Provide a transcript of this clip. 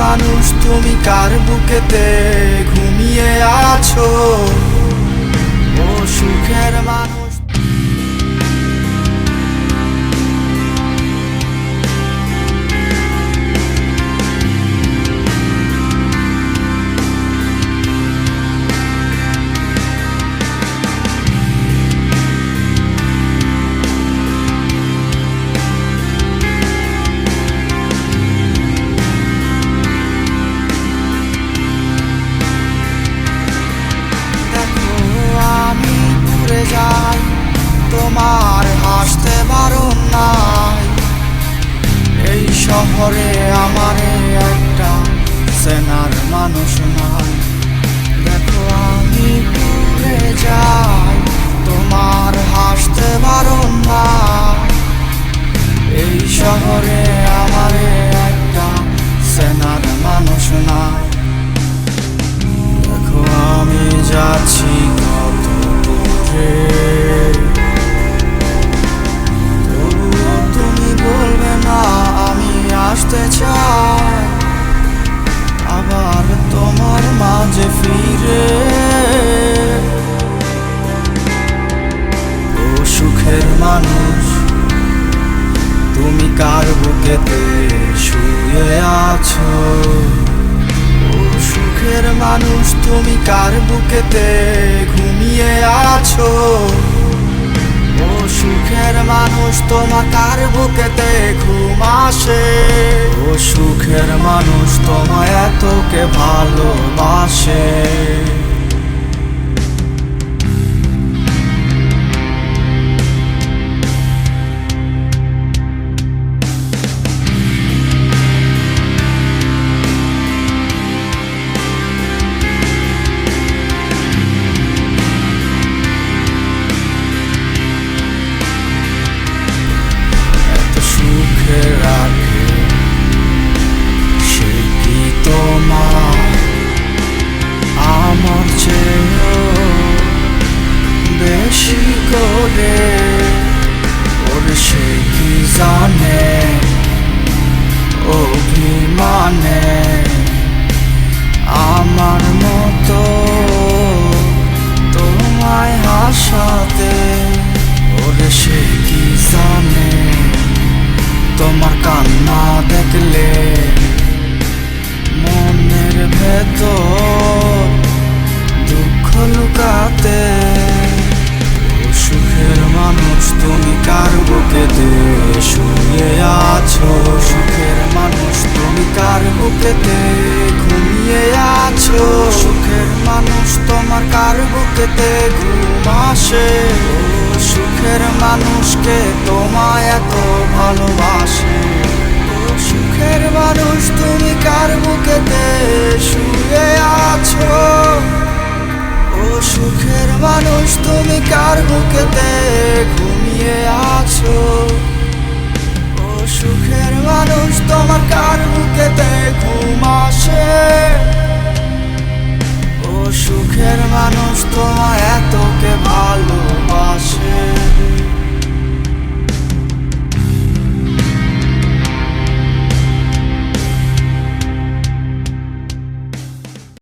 মানুষ তুমি কার বুকেতে ঘুমিয়ে আছো? ও সুখের মানুষ। তোমার হাসতে বারণ নাই, এই শহরে আমারে একটা চেনার মানুষ নাই। দেখো আমি ঘুরে যাই, তোমার হাসতে বারণ নাই, এই শহরে আমারে একটা চেনার মানুষ নাই। দেখো আমি যাচ্ছি কত দূরে, আসতে চাই আবার তোমার মাঝে ফিরে। ও সুখের মানুষ তুমি কার বুকেতে শুয়ে আছো? ও সুখের মানুষ তুমি কার বুকেতে ঘুমিয়ে আছো? ও সুখের মানুষ তোমার কার বুকেতে ঘুম আসে? ও সুখের মানুষ তোমায় এত কে ভালোবাসে? আমার চেয়েও বেশি করে ওর সে কি জানে অভিমানে আমার মতো তোমায় হাসাতে। ওর সে কি জানে তোমার কান্না দেখলে মনের ভেতর দুঃখ লুকাতে। ও সুখের মানুষ তুমি কার বুকেতে শুয়ে আছো? সুখের মানুষ তুমি কার বুকেতে ঘুমিয়ে আছো? সুখের মানুষ তোমার কার বুকেতে ঘুম আসে? ও সুখের মানুষকে তোমায় এত ভালোবাসে? সুখের মানুষ তুমি কার বুকেতে শুয়ে আছো? ও সুখের মানুষ তুমি কার বুকেতে ঘুমিয়ে আছো? ও সুখের মানুষ তোমার কার বুকেতে ঘুম আসে? ও সুখের মানুষ